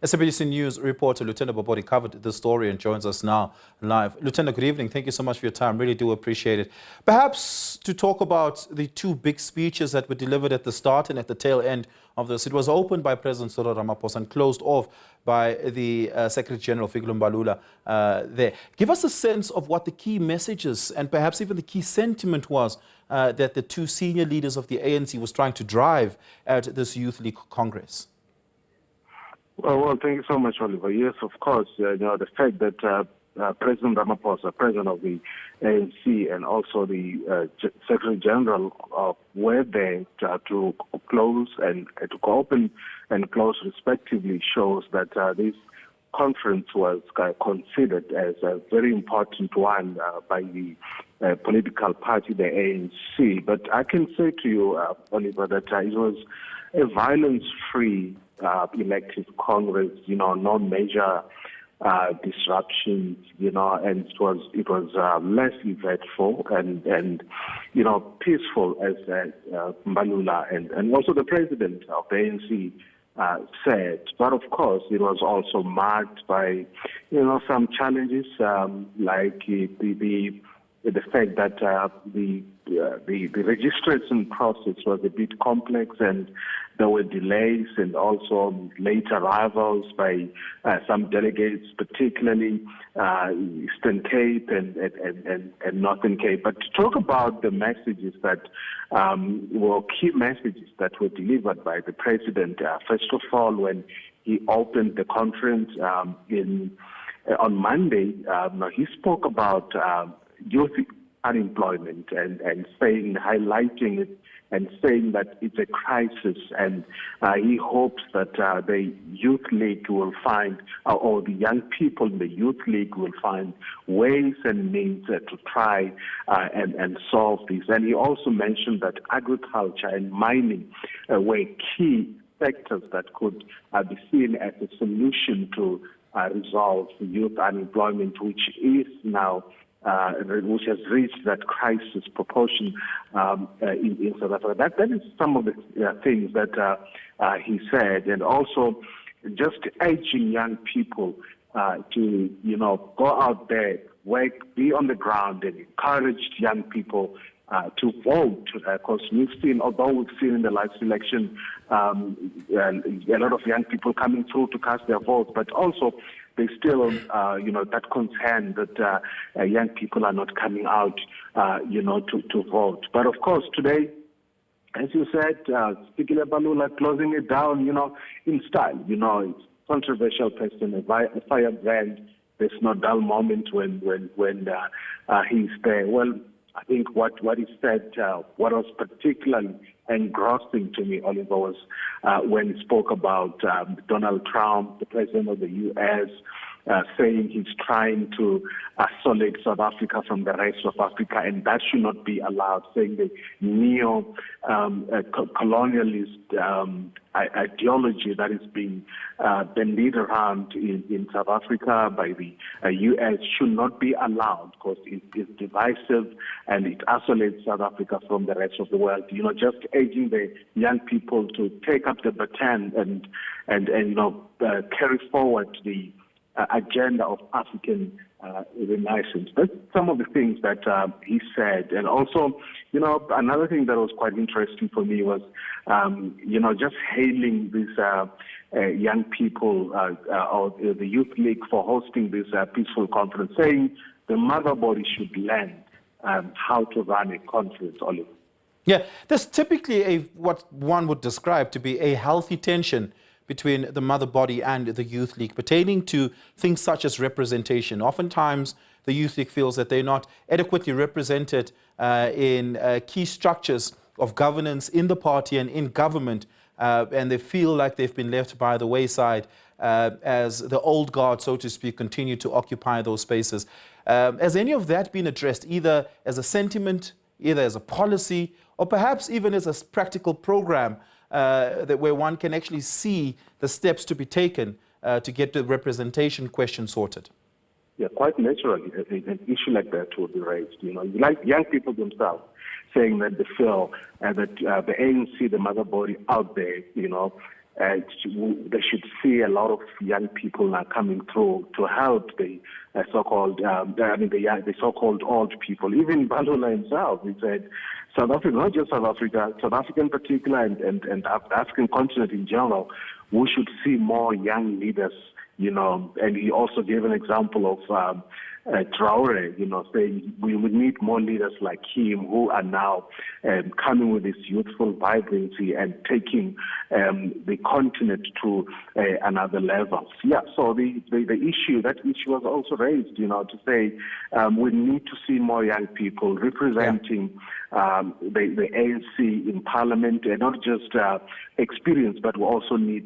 SABC News reporter Lutendo Bobodi covered this story and joins us now live. Lutendo, good evening. Thank you so much for your time. Really do appreciate it. Perhaps to talk about the two big speeches that were delivered at the start and at the tail end of this. It was opened by President Cyril Ramaphosa and closed off by the Secretary General Fikile Mbalula there. Give us a sense of what the key messages and perhaps even the key sentiment was that the two senior leaders of the ANC was trying to drive at this Youth League Congress. Well, thank you so much, Oliver. Yes, of course, the fact that President Ramaphosa, President of the ANC, and also the Secretary General were there to close and to open and close respectively shows that this conference was considered as a very important one by the political party, the ANC. But I can say to you, Oliver, that it was a violence-free elective Congress, no major disruptions, and it was less eventful and peaceful, as Mbalula and also the president of the ANC said. But of course, it was also marked by some challenges, like the fact that the registration process was a bit complex and there were delays and also late arrivals by some delegates, particularly Eastern Cape and Northern Cape. But to talk about the messages that were key messages that were delivered by the president, first of all, when he opened the conference on Monday, he spoke about youth unemployment and highlighting it and saying that it's a crisis, and he hopes that the Youth League will find, or the young people in the Youth League will find ways and means to try and solve this. And he also mentioned that agriculture and mining were key sectors that could be seen as a solution to resolve youth unemployment, which is now which has reached that crisis proportion in South Africa. That is some of the things that he said, and also just urging young people to go out there, work, be on the ground, and encourage young people to vote, because although we've seen in the last election a lot of young people coming through to cast their votes, but also there's still, that concern that young people are not coming out, to vote. But of course, today, as you said, Fikile Mbalula closing it down, in style. It's controversial person, a firebrand. There's no dull moment when he's there. Well, I think what he said, what was particularly engrossing to me, Oliver, was when he spoke about Donald Trump, the president of the U.S., saying he's trying to isolate South Africa from the rest of Africa, and that should not be allowed, saying the neo-colonialist ideology that is being bandied around in South Africa by the U.S. should not be allowed, because it is divisive and it isolates South Africa from the rest of the world. Just urging the young people to take up the baton and carry forward the agenda of African renaissance. That's some of the things that he said. And also, another thing that was quite interesting for me was, just hailing these young people or the Youth League for hosting this peaceful conference, saying the mother body should learn how to run a conference, Oliver. Yeah, there's typically what one would describe to be a healthy tension between the mother body and the Youth League pertaining to things such as representation. Oftentimes, the Youth League feels that they're not adequately represented in key structures of governance in the party and in government, and they feel like they've been left by the wayside as the old guard, so to speak, continue to occupy those spaces. Has any of that been addressed, either as a sentiment, either as a policy, or perhaps even as a practical program where one can actually see the steps to be taken to get the representation question sorted? Yeah, quite naturally, an issue like that will be raised. Like young people themselves saying that they feel that the ANC, the mother body out there, they should see a lot of young people now coming through to help the so-called, the so-called old people. Even Bandula himself, he said, South Africa, not just South Africa, South Africa in particular, and the African continent in general, we should see more young leaders, and he also gave an example of Traore, saying we would need more leaders like him who are now coming with this youthful vibrancy and taking the continent to another level. Yeah, so that issue was also raised, to say we need to see more young people representing the ANC in parliament, and not just experience, but we also need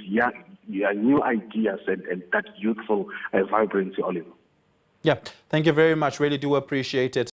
new ideas and that youthful vibrancy, Oliver. Yeah, thank you very much. Really do appreciate it.